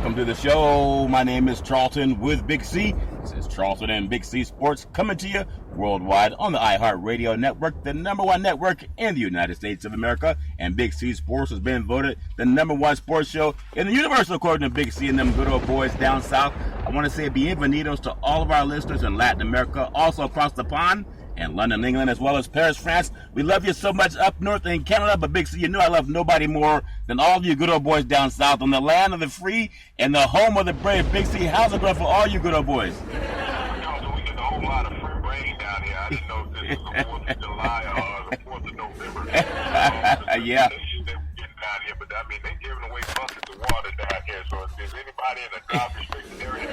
Welcome to the show. My name is Charlton with Big C. This is Charlton and Big C Sports coming to you worldwide on the iHeartRadio network, the #1 network in the United States of America. And Big C Sports has been voted the #1 sports show in the universe, according to Big C and them good old boys down south. I want to say bienvenidos to all of our listeners in Latin America, also across the pond, and London, England, as well as Paris, France. We love you so much up north in Canada, but Big C, you know I love nobody more than all of you good old boys down south on the land of the free and the home of the brave. Big C, how's it going for all you good old boys? We get a whole lot of free rain down here. I didn't know if this was the 4th of July or the 4th of November. Yeah. Down here, but I mean, they're giving away buckets of water down here, so if there's anybody in a drought restricted area,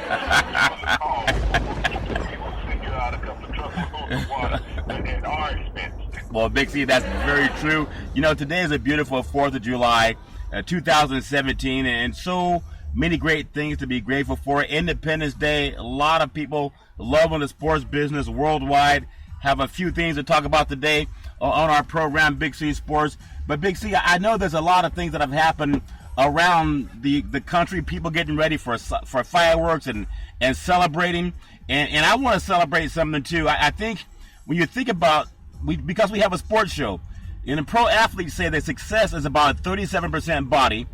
we will send you out a couple of trucks of water at our expense. Well, Big C, that's very true. You know, today is a beautiful 4th of July, 2017, and so many great things to be grateful for. Independence Day, a lot of people loving the sports business worldwide. Have a few things to talk about today on our program, Big C Sports. But Big C, I know there's a lot of things that have happened around the country, people getting ready for fireworks and celebrating. And I want to celebrate something too. I think when you think about, because we have a sports show, and the pro athletes say that success is about 37% body,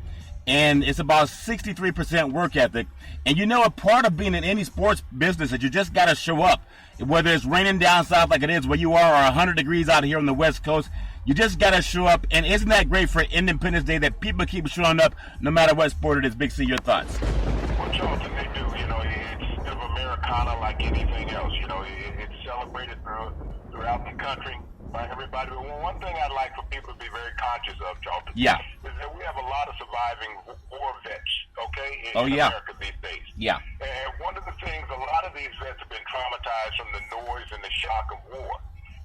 and it's about 63% work ethic. And you know, a part of being in any sports business is you just got to show up. Whether it's raining down south like it is where you are, or 100 degrees out here on the West Coast, you just got to show up. And isn't that great for Independence Day that people keep showing up no matter what sport it is? Big C, your thoughts? Well, Charlton, they do. You know, it's still Americana like anything else. You know, it's celebrated throughout the country by everybody. But one thing I'd like for people to be very conscious of, Charlton, is that we have a lot of surviving war vets, okay, in America these days. Yeah. And one of the things, a lot of these vets have been traumatized from the noise and the shock of war.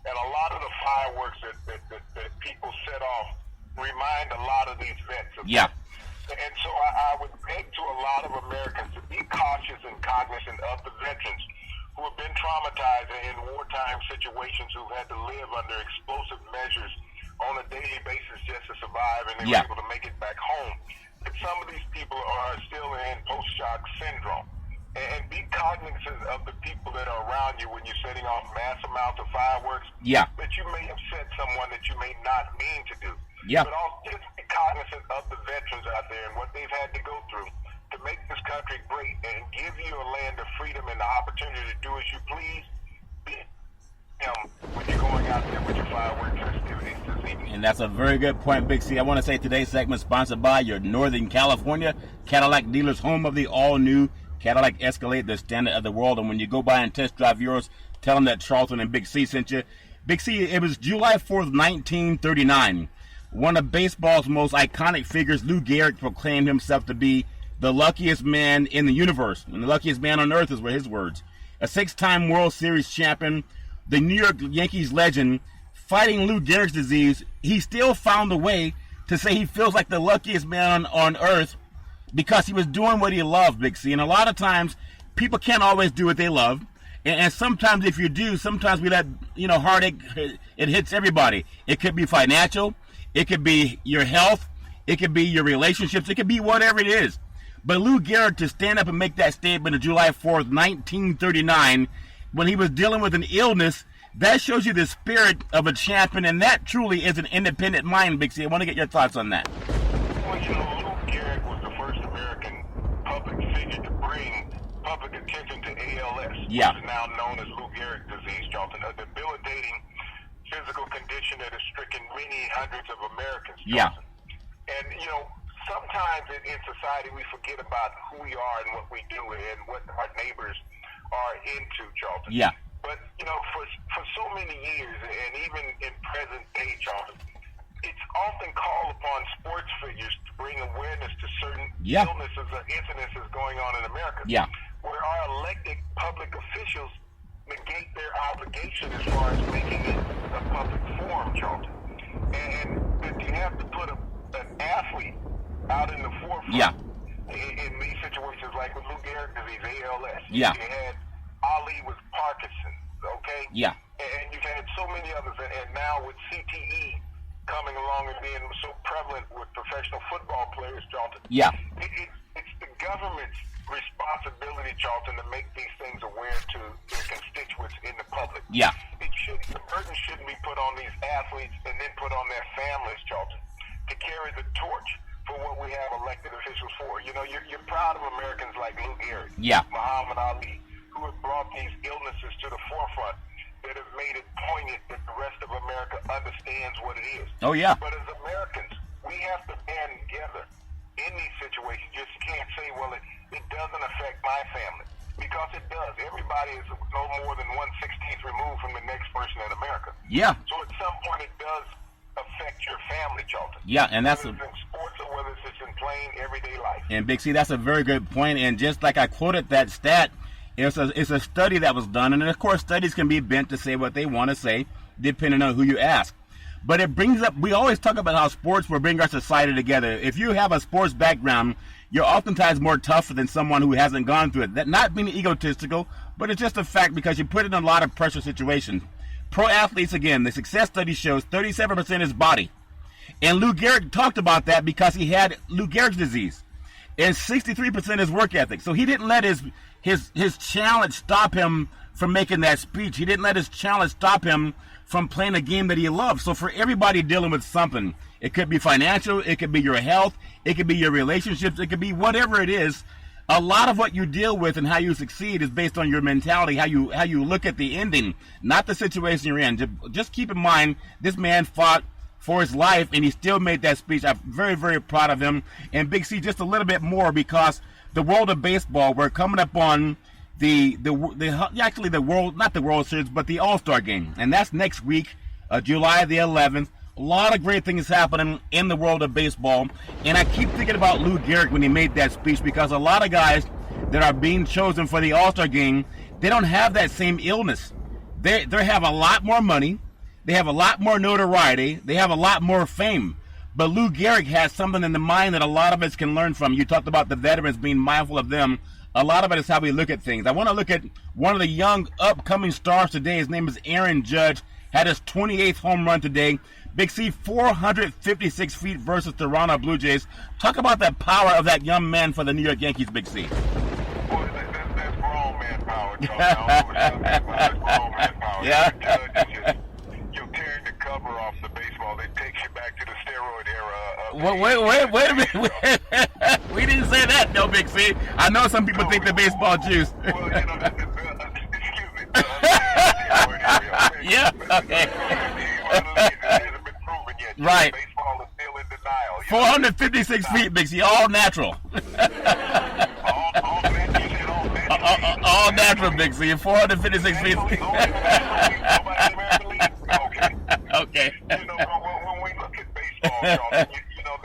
And a lot of the fireworks that people set off remind a lot of these vets of that. And so I would beg to a lot of Americans to be cautious and cognizant of the veterans who have been traumatized in wartime situations, who've had to live under explosive measures on a daily basis just to survive, and they were able to make it back home. But some of these people are still in post-shock syndrome. And be cognizant of the people that are around you when you're setting off mass amounts of fireworks that you may upset someone that you may not mean to do. But also just be cognizant of the veterans out there and what they've had to go through to make this country great and give you a land of freedom and the opportunity to do as you please. Be when you're going out there with your fireworks festivities this evening. And that's a very good point, Big C. I want to say today's segment is sponsored by your Northern California Cadillac dealers, home of the all-new Cadillac Escalade, the standard of the world. And when you go by and test drive yours, tell them that Charlton and Big C sent you. Big C, it was July 4th, 1939. One of baseball's most iconic figures, Lou Gehrig, proclaimed himself to be the luckiest man in the universe. And the luckiest man on earth is were his words. A 6-time World Series champion, the New York Yankees legend, fighting Lou Gehrig's disease, he still found a way to say he feels like the luckiest man on earth, because he was doing what he loved, Big C. And a lot of times, people can't always do what they love. And sometimes if you do, sometimes we let, heartache, it hits everybody. It could be financial. It could be your health. It could be your relationships. It could be whatever it is. But Lou Gehrig, to stand up and make that statement on July 4th, 1939, when he was dealing with an illness, that shows you the spirit of a champion. And that truly is an independent mind, Big C. I want to get your thoughts on that. Well, Lou Gehrig was the first American public figure to bring public attention to ALS, which is now known as Lou Gehrig disease, Charlton, a debilitating physical condition that has stricken many hundreds of Americans, Charlton. And, sometimes in society we forget about who we are and what we do and what our neighbors are into, Charlton. But, for so many years, and even in present day, Charlton, it's often called upon sports figures to bring awareness to certain illnesses or incidences going on in America, where our elected public officials negate their obligation as far as making it a public forum, Charlton. And that you have to put an athlete out in the forefront in these situations, like with Lou Gehrig disease, ALS. You had Ali with Parkinson's, okay? And you've had so many others, and now with CTE coming along and being so prevalent with professional football players, Charlton. It's the government's responsibility, Charlton, to make these things aware to their constituents in the public. Yeah. The burden shouldn't be put on these athletes and then put on their families, Charlton, to carry the torch for what we have elected officials for. You know, you're proud of Americans like Lou Gehrig, Muhammad Ali, who have brought these illnesses to the forefront, that have made it poignant that the rest of America understands what it is. Oh, yeah. But as Americans, we have to band together in these situations. Just can't say, well, it doesn't affect my family, because it does. Everybody is no more than 1/16th removed from the next person in America. Yeah. So at some point, it does affect your family, Charlton. Yeah, and that's whether it's in sports or whether it's in plain everyday life. And Big C, that's a very good point. And just like I quoted that stat, it's a study that was done, and of course studies can be bent to say what they want to say, depending on who you ask. But it brings up, we always talk about how sports will bring our society together. If you have a sports background, you're oftentimes more tougher than someone who hasn't gone through it. That not being egotistical, but it's just a fact because you put it in a lot of pressure situations. Pro athletes, again, the success study shows 37% is body. And Lou Gehrig talked about that because he had Lou Gehrig's disease. And 63% is work ethic. So he didn't let his challenge stop him from making that speech. He didn't let his challenge stop him from playing a game that he loved. So for everybody dealing with something, it could be financial, it could be your health, it could be your relationships, it could be whatever it is. A lot of what you deal with and how you succeed is based on your mentality, how you look at the ending, not the situation you're in. Just keep in mind, this man fought for his life, and he still made that speech. I'm very, very proud of him. And Big C, just a little bit more, because the world of baseball, we're coming up on the world, not the World Series, but the All-Star game. And that's next week, July the 11th. A lot of great things happening in the world of baseball. And I keep thinking about Lou Gehrig when he made that speech, because a lot of guys that are being chosen for the All-Star game, they don't have that same illness. They have a lot more money. They have a lot more notoriety. They have a lot more fame. But Lou Gehrig has something in the mind that a lot of us can learn from. You talked about the veterans, being mindful of them. A lot of it is how we look at things. I want to look at one of the young upcoming stars today. His name is Aaron Judge. Had his 28th home run today. Big C, 456 feet versus Toronto Blue Jays. Talk about that power of that young man for the New York Yankees, Big C. Boy, that's grown man power, Joe. That's grown man power. Yeah. You're tearing the cover off the baseball. It takes you back to the steroid era. Wait a minute. We didn't say that, no, Big C. I know some people think the baseball juice. Well, excuse me. Steroid era, okay? Yeah, okay. It hasn't been proven yet. Right. Baseball is still in denial. 456 feet, Big C, all natural. All natural, Big C, 456 feet. Okay. You know, when we look at baseball,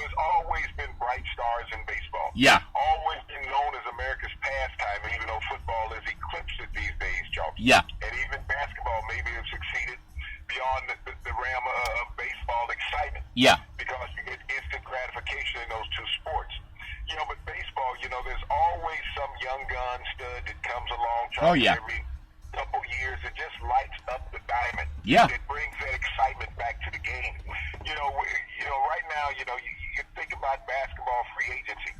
there's always been bright stars in baseball. Yeah. Always been known as America's pastime, even though football is eclipsed these days, Charles. Yeah. And even basketball maybe have succeeded beyond the realm of baseball excitement. Yeah. Because you get instant gratification in those two sports. You know, but baseball, there's always some young gun stud that comes along, Charles, every couple years. It just lights up the diamond. Yeah. It brings that excitement back to the game. Right now, you think about basketball free agency.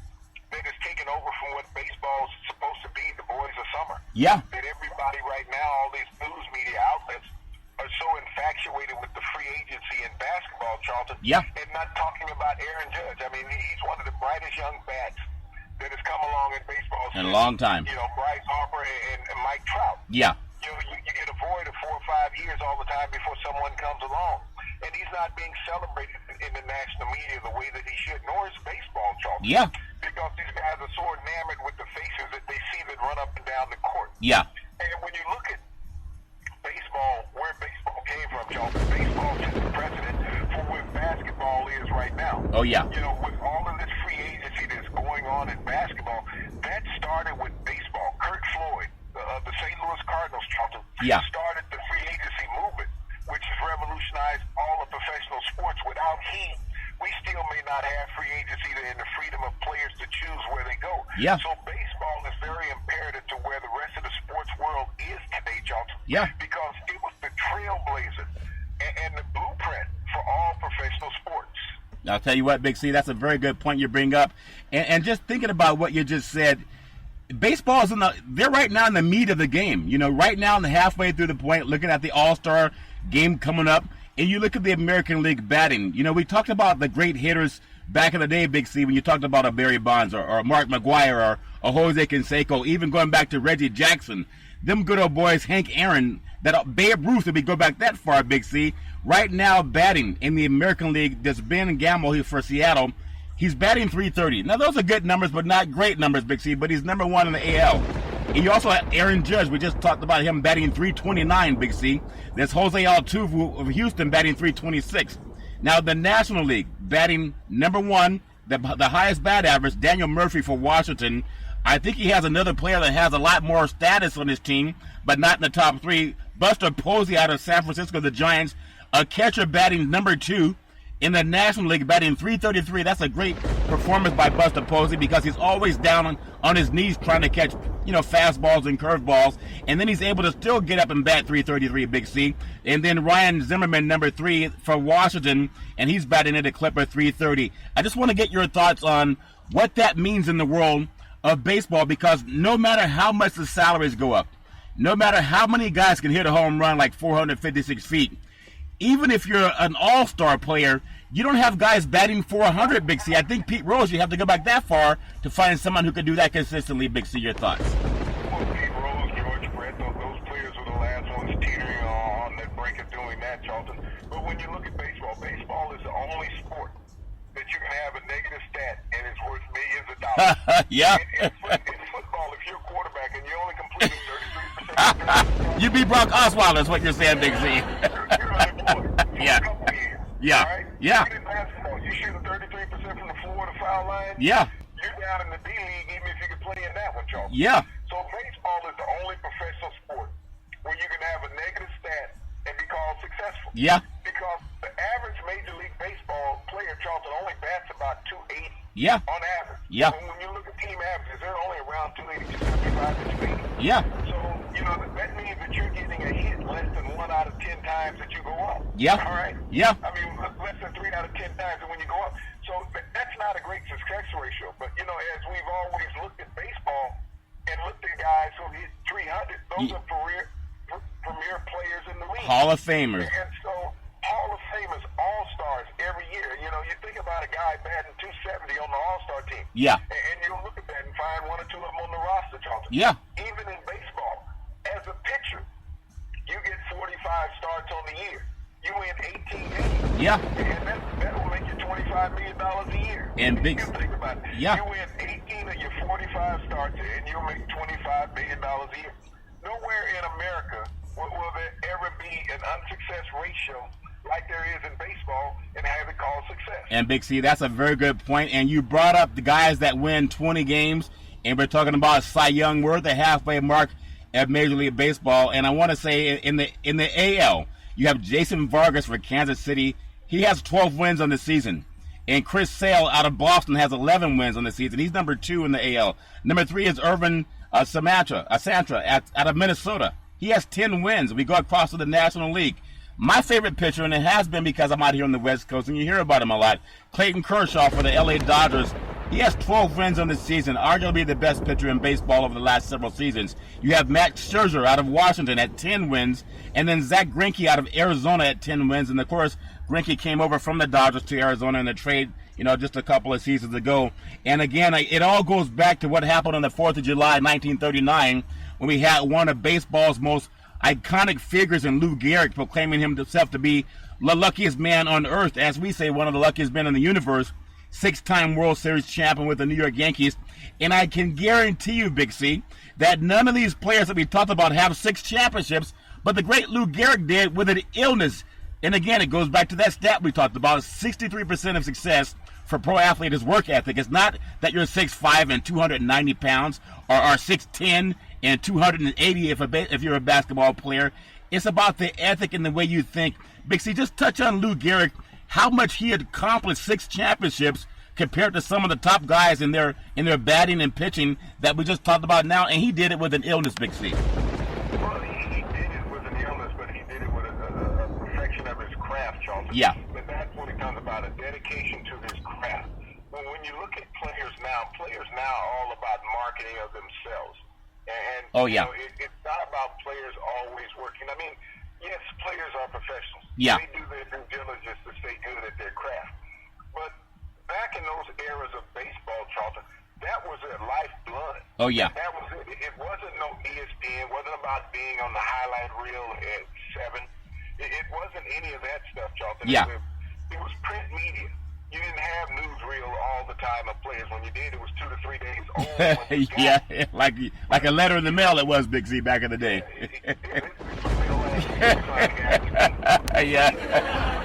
That has taken over from what baseball is supposed to be, the boys of summer. Yeah. That everybody right now, all these news media outlets, are so infatuated with the free agency in basketball, Charlton. Yeah. And not talking about Aaron Judge. I mean, he's one of the brightest young bats that has come along in baseball in a long time. Bryce Harper and Mike Trout. Yeah. You get a void of 4 or 5 years all the time before someone comes along. And he's not being celebrated in the national media the way that he should, nor is baseball, Charlton. Yeah. Because these guys are so enamored with the faces that they see that run up and down the court. Yeah. And when you look at baseball, where baseball came from, Charlton, baseball is the precedent for where basketball is right now. Oh, yeah. With all of this free agency that's going on in basketball, that started with baseball. Kurt Floyd, the St. Louis Cardinals, Charlton, started the free agency movement, which has revolutionized all of professional sports. Without him, we still may not have free agency and the freedom of players to choose where they go. Yeah. So baseball is very imperative to where the rest of the sports world is today, Charlton. Yeah. Because it was the trailblazer and the blueprint for all professional sports. I'll tell you what, Big C, that's a very good point you bring up. And just thinking about what you just said, baseball is they're right now in the meat of the game. You know, right now in the halfway through the point, looking at the All-Star game coming up, and you look at the American League batting. You know, we talked about the great hitters back in the day, Big C, when you talked about a Barry Bonds or Mark McGwire or a Jose Canseco, even going back to Reggie Jackson. Them good old boys, Hank Aaron, that Babe Ruth, if we go back that far, Big C, right now batting in the American League, there's Ben Gamble here for Seattle. He's batting .330. Now, those are good numbers, but not great numbers, Big C, but he's number one in the AL. And you also have Aaron Judge. We just talked about him batting .329, Big C. There's Jose Altuve of Houston batting .326. Now, the National League batting number one, the highest bat average, Daniel Murphy for Washington. I think he has another player that has a lot more status on his team, but not in the top three. Buster Posey out of San Francisco, the Giants, a catcher batting number two in the National League, batting .333. That's a great performance by Buster Posey because he's always down on his knees trying to catch, fastballs and curveballs, and then he's able to still get up and bat .333, Big C. And then Ryan Zimmerman, number three for Washington, and he's batting at a clip of .330. I just want to get your thoughts on what that means in the world of baseball, because no matter how much the salaries go up, no matter how many guys can hit a home run like 456 feet, even if you're an all-star player, you don't have guys batting .400, Big C. I think Pete Rose, you have to go back that far to find someone who could do that consistently, Big C. Your thoughts? Well, Pete Rose, George Brett, those players were the last ones teetering on that brink of doing that, Charlton. But when you look at baseball, baseball is the only sport that you can have a negative stat and it's worth millions of dollars. Yeah. In football, if you're a quarterback and you're only completing 33%, you beat Brock Osweiler, is what you're saying, Big C. You're unemployed for Yeah. a couple of years. Yeah. Right? Yeah. In basketball, you're shooting 33% from the floor to foul line. Yeah. You're down in the D League even if you can play in that one, Charles. Yeah. So baseball is the only professional sport where you can have a negative stat and be called successful. Yeah. Because the average Major League Baseball player, Charlton, only bats about .280 Yeah. on average. Yeah. So when you look at team averages, they're only around .280, .275 to .280. Yeah. So, that means that you're getting a hit less than 1 out of 10 times that you go up. Yeah. All right? Yeah. I mean, less than 3 out of 10 times when you go up. So that's not a great success ratio. But, as we've always looked at baseball and looked at guys who hit 300, those are premier players in the league. Hall of Famers. And so Hall of Famers, all-stars every year. You think about a guy batting .270 on the all-star team. Yeah. And you'll look at that and find 1 or 2 of them on the roster, Charlton. Yeah. Even in baseball, as a pitcher, you get 45 starts on the year. You win 18 games. Yeah. And that will make you $25 million a year. And big. You think about it. Yeah. You win 18 of your 45 starts, and you'll make $25 million a year. Nowhere in America will there ever be an unsuccess ratio like there is in baseball and have it called success. And Big C, that's a very good point. And you brought up the guys that win 20 games, and we're talking about Cy Young. We're at the halfway mark at Major League Baseball, and I want to say in the AL, you have Jason Vargas for Kansas City. He has 12 wins on the season. And Chris Sale out of Boston has 11 wins on the season. He's number 2 in the AL. Number 3 is Irvin Santra out of Minnesota. He has 10 wins. We go across to the National League. My favorite pitcher, and it has been because I'm out here on the West Coast, and you hear about him a lot, Clayton Kershaw for the LA Dodgers. He has 12 wins on the season, arguably the best pitcher in baseball over the last several seasons. You have Max Scherzer out of Washington at 10 wins, and then Zach Greinke out of Arizona at 10 wins. And, of course, Greinke came over from the Dodgers to Arizona in a trade, just a couple of seasons ago. And, again, it all goes back to what happened on the 4th of July, 1939, when we had one of baseball's most iconic figures in Lou Gehrig proclaiming himself to be the luckiest man on earth, as we say, one of the luckiest men in the universe, 6-time World Series champion with the New York Yankees. And I can guarantee you, Big C, that none of these players that we talked about have 6 championships, but the great Lou Gehrig did with an illness. And again, it goes back to that stat we talked about, 63% of success for pro athlete is work ethic. It's not that you're 6'5" and 290 pounds or 6'10" and 280 if you're a basketball player. It's about the ethic and the way you think. Big C, just touch on Lou Gehrig, how much he had accomplished, 6 championships compared to some of the top guys in their batting and pitching that we just talked about now, and he did it with an illness, Big C. Well, he did it with an illness, but he did it with a perfection of his craft, Charles. Yeah. But that's what he talks about, a dedication to his craft. When you look at players now are all about marketing of themselves. And it's not about players always working. I mean, yes, players are professionals. Yeah. They do their due diligence to stay good at their craft. But back in those eras of baseball, Charlton, that was their lifeblood. Oh, yeah. That was it. It wasn't no ESPN. It wasn't about being on the highlight reel at 7. It wasn't any of that stuff, Charlton. Yeah. It was print media. You didn't have newsreel all the time of players. When you did, it was 2 to 3 days old. Yeah, like a letter in the mail it was, Big C, back in the day. Yeah.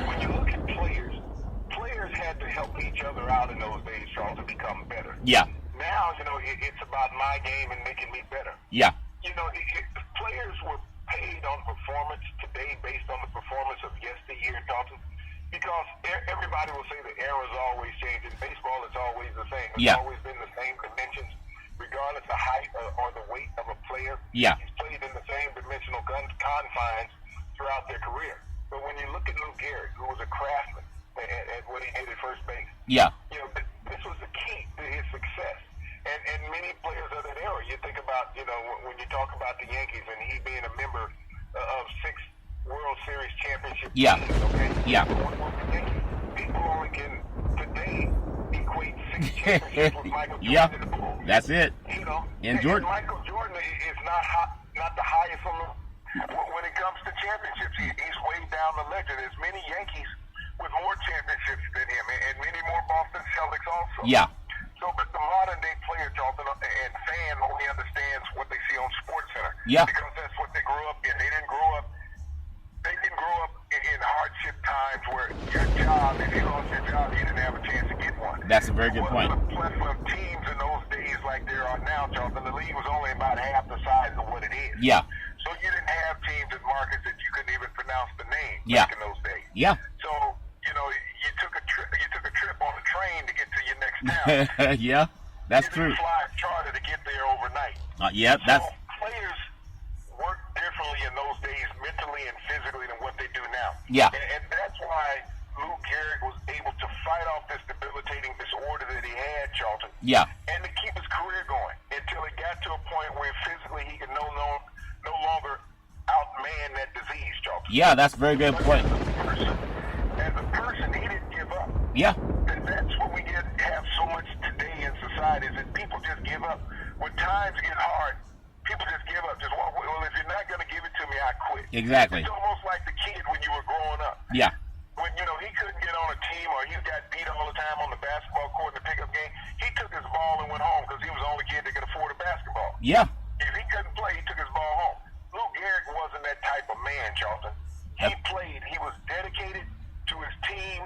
When you look at players had to help each other out in those days, Charles, to become better. Yeah. Now, it's about my game and making me better. Yeah. Players were paid on performance today based on the performance of yesteryear, Dalton. Because everybody will say the era's always changing. Baseball is always the same. It's always been the same dimensions, regardless of height or the weight of a player. Yeah. He's played in the same dimensional confines throughout their career. But when you look at Lou Gehrig, who was a craftsman at what he did at first base, this was the key to his success. And many players of that era, you think about, when you talk about the Yankees and he being a member of 6 World Series championship teams, okay? Yeah. People only can today equate 6 championships with Michael Jordan in the Bulls. That's it. And Jordan. Michael Jordan is not the highest when it comes to championships. He's way down the ledger. There's many Yankees with more championships than him, and many more Boston Celtics also. Yeah. So, but the modern day player, Charlton, and fan only understands what they see on SportsCenter. Yeah. Because that's what they grew up in. They didn't grow up in hardship times where your job, if you lost your job, you didn't have a chance to get one. That's a very good point. There wasn't a plethora of teams in those days like there are now, Charlton. The league was only about half the size of what it is. Yeah. So you didn't have teams in markets that you couldn't even pronounce the name back in those days. Yeah. So, you took a trip on a train to get to your next town. Yeah, that's true. You didn't fly a charter to get there overnight. Players work differently in those days, mentally and physically, than what they do now. Yeah. And that's why Lou Gehrig was able to fight off this debilitating disorder that he had, Charlton. Yeah. And to keep his career going until it got to a point where physically he could no longer outman that disease, Charlton. Yeah, that's a very good point. As a person, he didn't give up. Yeah. And that's what we have so much today in society, is that people just give up. When times get hard, people just give up. Just, well, if you're not going to give it to me, I quit. Exactly. It's almost like the kid when you were growing up. Yeah. When, he couldn't get on a team or he got beat all the time on the basketball court in the pickup game, he took his ball and went home because he was the only kid that could afford a basketball. Yeah. If he couldn't play, he took his ball home. Lou Gehrig wasn't that type of man, Charlton. He played. He was dedicated to his team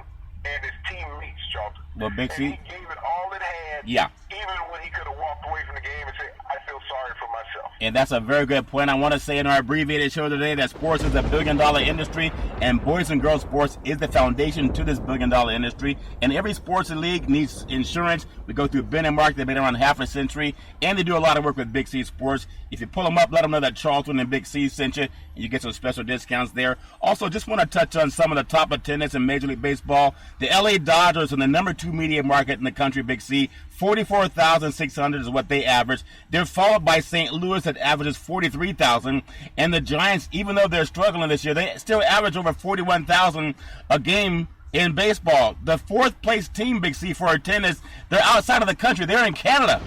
and his teammates, Charlton. Well, Big C. He gave it all it had. Yeah. Even when he could have walked away from the game and said, I feel sorry for myself. And that's a very good point. I want to say in our abbreviated show today that sports is a billion-dollar industry, and boys and girls sports is the foundation to this billion-dollar industry. And every sports league needs insurance. We go through Ben and Mark. They've been around half a century, and they do a lot of work with Big C Sports. If you pull them up, let them know that Charlton and Big C sent you, and you get some special discounts there. Also, just want to touch on some of the top attendance in Major League Baseball. The LA Dodgers are the number 2 media market in the country, Big C. 44,600 is what they average. They're followed by St. Louis that averages 43,000. And the Giants, even though they're struggling this year, they still average over 41,000 a game in baseball. The 4th place team, Big C, for attendance, they're outside of the country. They're in Canada.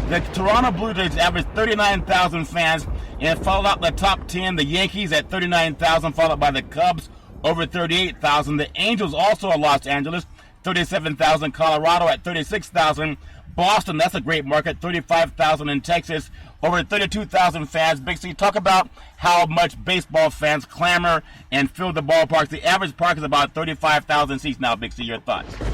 The Toronto Blue Jays average 39,000 fans. And followed out the top 10, the Yankees at 39,000, followed by the Cubs over 38,000. The Angels also in Los Angeles, 37,000. Colorado at 36,000. Boston, that's a great market, 35,000 in Texas, over 32,000 fans. Big C, talk about how much baseball fans clamor and fill the ballparks. The average park is about 35,000 seats now, Big C. Your thoughts? Well,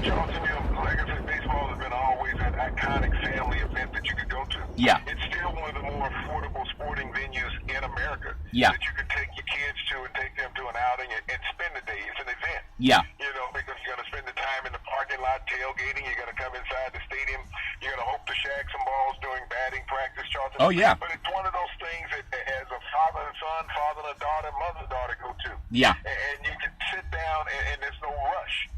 Charlton, like I said, baseball has been always an iconic family event that you could go to. Yeah. It's still one of the more affordable sporting venues in America. Yeah. That you could take your kids to and take them to an outing and spend the day. It's an event. Yeah. Because you're going to spend the time in the parking lot tailgating. You're going to come inside the stadium. You're going to hope to shag some balls during batting practice, Charlton. Oh, yeah. But it's one of those things that as a father and son, father and a daughter, mother and daughter go to. Yeah. And you can sit down and there's no rush.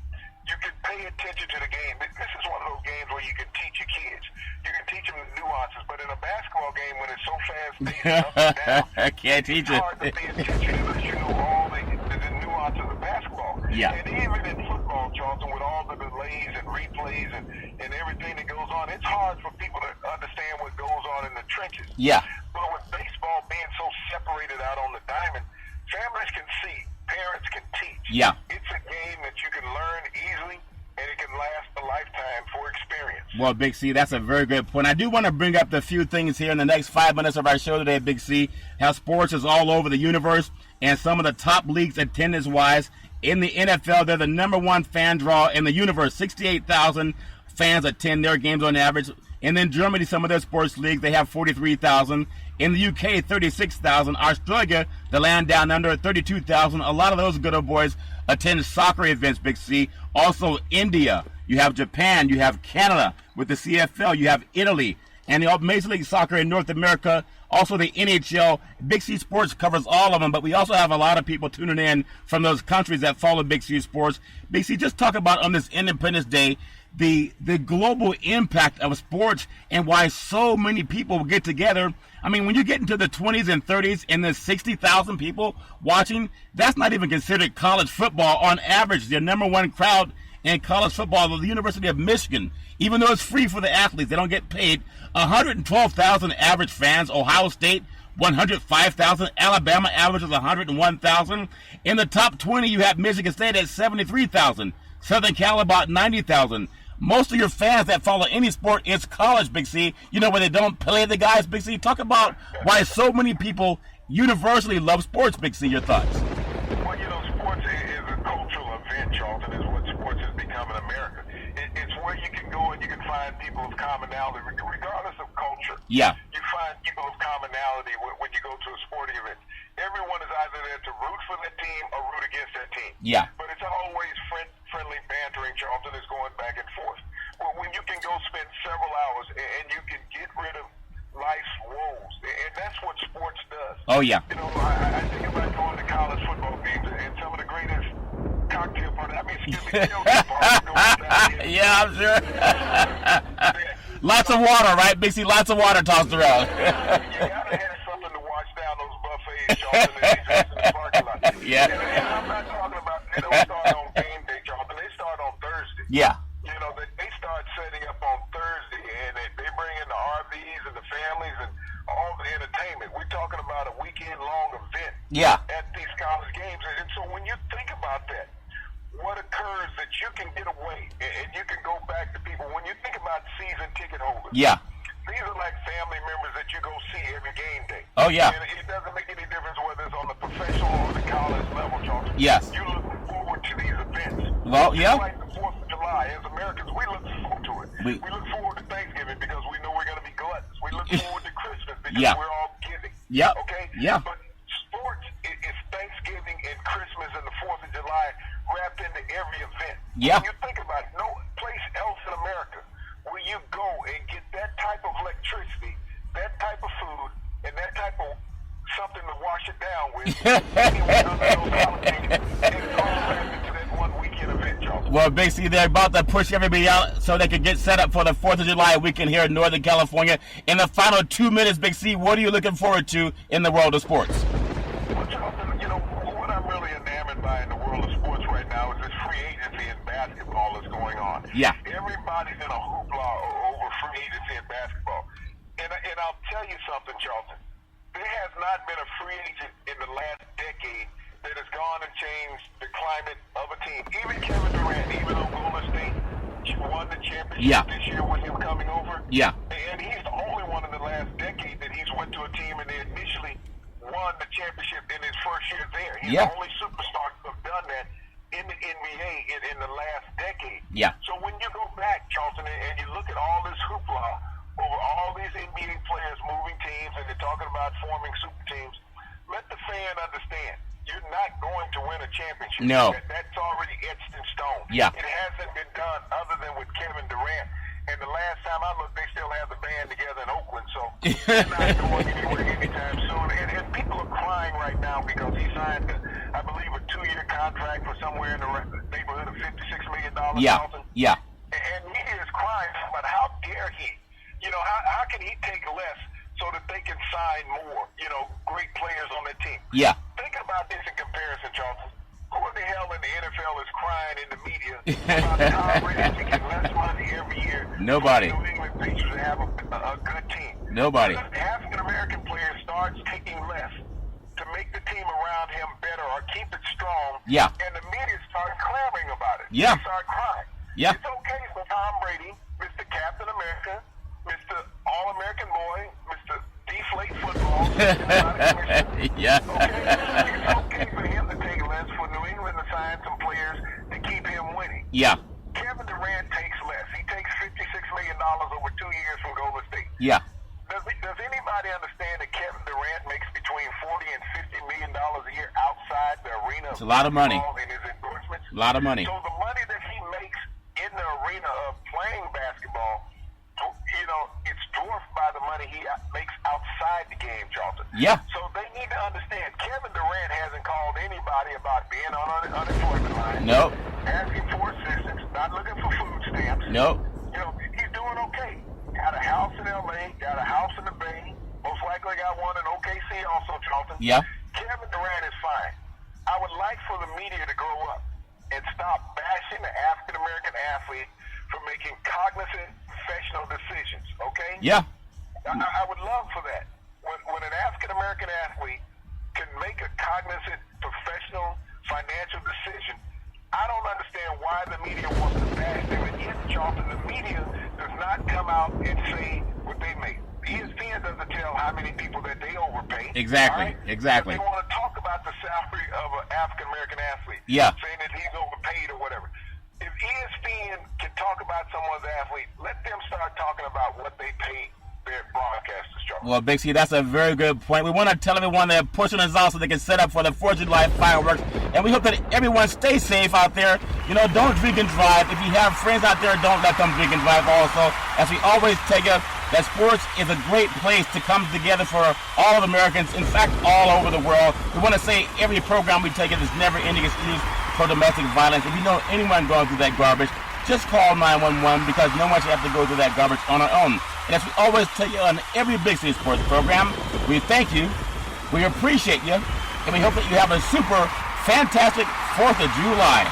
You could pay attention to the game. This is one of those games where you can teach your kids. You can teach them the nuances, but in a basketball game, when it's so fast-paced, up and down, I can't teach it. It's hard to pay attention unless you know all the nuances of basketball. Yeah. And even in football, Charlton, with all the delays and replays and everything that goes on, it's hard for people to understand what goes on in the trenches. Yeah. But with baseball being so separated out on the diamond, families can see, parents can teach. Yeah. It's a game that you can learn easily, and it can last a lifetime for experience. Well, Big C, that's a very good point. I do want to bring up a few things here in the next 5 minutes of our show today, Big C, how sports is all over the universe, and some of the top leagues attendance-wise. In the NFL, they're the number one fan draw in the universe. 68,000 fans attend their games on average. And then Germany, some of their sports leagues, they have 43,000. In the UK, 36,000. Australia, the land down under, 32,000. A lot of those good old boys attend soccer events, Big C. Also, India. You have Japan. You have Canada with the CFL. You have Italy. And the Major League Soccer in North America. Also, the NHL. Big C Sports covers all of them, but we also have a lot of people tuning in from those countries that follow Big C Sports. Big C, just talk about on this Independence Day the global impact of sports and why so many people get together. I mean, when you get into the 20s and 30s and there's 60,000 people watching, that's not even considered college football. On average, the number one crowd in college football is the University of Michigan. Even though it's free for the athletes, they don't get paid. 112,000 average fans. Ohio State, 105,000. Alabama averages 101,000. In the top 20, you have Michigan State at 73,000. Southern Cal about 90,000. Most of your fans that follow any sport, it's college, Big C. You know, where they don't play the guys, Big C. Talk about why so many people universally love sports, Big C. Your thoughts? Well, you know, sports is a cultural event, Charlton, is what sports has become in America. It's where you can go and you can find people of commonality, regardless of culture. Yeah. You find people of commonality when you go to a sporting event. Everyone is either there to root for that team or root against that team. Yeah. But it's always friendly bantering, Charlton, is going back and forth. Well, when you can go spend several hours and you can get rid of life's woes, and that's what sports does. Oh, yeah. You know, I think about going to college football games and some of the greatest cocktail parties. Yeah, I'm sure. Lots of water, right, Big C? Lots of water tossed around. Yeah, I had something to wash down those buffets, Charlton, in the parking lot. Yeah. And I'm not talking about they don't start on game day, Charlton. They start on Thursday. Yeah. You know, they start setting up on Thursday, and they bring in the RVs and the families and all the entertainment. We're talking about a weekend-long event at these college games. And so when you think about that, what occurs that you can get away and you can go back to people. When you think about season ticket holders, these are like family members that you go see every game day. Oh, yeah. And it doesn't make any difference whether it's on the professional or the college level, Charles. Yes. You look forward to these events. Well, yeah. Just like the 4th of July. As Americans, we look forward to it. We look forward to Thanksgiving because we know we're going to be gluttons. We look forward to Christmas because we're all giving. Yeah. Okay? Yeah. But sports is Thanksgiving and Christmas and the 4th of July wrapped into every event. Yeah. When you think about it, no place else in America where you go and get that type of electricity, that type of food, and that type of something to wash it down with. Anywhere under those holidays, it's all wrapped into that one weekend event, y'all. Well, basically, they're about to push everybody out so they can get set up for the 4th of July weekend here in Northern California. In the final 2 minutes, Big C, what are you looking forward to in the world of sports? Well, Charlton, you know, what I'm really enamored by in the world of sports right now is this free agency in basketball that's going on. Yeah. Everybody's in a hoopla over free agency in basketball. And I'll tell you something, Charlton. There has not been a free agent in the last decade that has gone and changed the climate of a team. Even Kevin Durant, even though Golden State won the championship this year with him coming over. Yeah. And he's the only one in the last decade that he's went to a team and they initially won the championship in his first year there. He's the only superstar to have done that in the NBA in the last decade. Yeah. So when you go back, Charlton, and you look at all this hoopla over all these NBA players moving teams and they're talking about forming super teams, let the fan understand. You're not going to win a championship. No. That's already etched in stone. Yeah. It hasn't been done other than with Kevin Durant. And the last time I looked, they still have the band together in Oakland, so they're not going anywhere anytime soon. And people are crying right now because he signed, I believe, a 2-year contract for somewhere in the neighborhood of $56 million. Yeah. Yeah. And media is crying about how dare he? You know, how can he take less so that they can sign more, you know, great players on their team? Yeah. Think about this in comparison, Charlton. Who in the hell in the NFL is crying in the media about Tom Brady taking less money every year? Nobody. New England Patriots have a good team. Nobody. African-American player starts taking less to make the team around him better or keep it strong. Yeah. And the media start clamoring about it. Yeah. They start crying. Yeah. It's okay for Tom Brady, Mr. Captain America, Mr. All-American Boy, Mr. Deflate Football. Yeah. Okay? It's okay for him to take less, for New England to sign some players to keep him winning. Yeah. Kevin Durant takes less. He takes $56 million over 2 years from Golden State. Yeah. Does anybody understand that Kevin Durant makes between $40 and $50 million a year outside the arena? It's a lot of money. In his endorsements. A lot of money. So the money that he makes in the arena of playing basketball, you know, it's dwarfed by the money he makes outside the game, Charlton. Yeah. So they need to understand Kevin Durant hasn't called anybody about being on unemployment line. Nope. Asking for assistance, not looking for food stamps. Nope. You know, he's doing okay. Got a house in L.A., got a house in the Bay, most likely got one in OKC also, Charlton. Yeah. Kevin Durant is fine. I would like for the media to grow up and stop bashing the African-American athlete for making cognizant, professional decisions, okay? Yeah. I would love for that. When an African-American athlete can make a cognizant, professional, financial decision, I don't understand why the media wants to bash them. And yet, Charlton, the media does not come out and say what they make. ESPN doesn't tell how many people that they overpay. Exactly, right? exactly. But they want to talk about the salary of an African-American athlete. Yeah. Saying that he's overpaid or whatever. If ESPN can talk about someone's athlete, let them start talking about what they pay their broadcasters, Charles. Well, Big C, that's a very good point. We want to tell everyone they're pushing us out so they can set up for the 4th of July fireworks. And we hope that everyone stays safe out there. You know, don't drink and drive. If you have friends out there, don't let them drink and drive also. As we always tell you, that sports is a great place to come together for all of Americans, in fact, all over the world. We want to say every program we take is never ending excuse for domestic violence. If you know anyone going through that garbage, just call 911 because no one should have to go through that garbage on our own. And as we always tell you on every Big City Sports program, we thank you, we appreciate you, and we hope that you have a super fantastic 4th of July.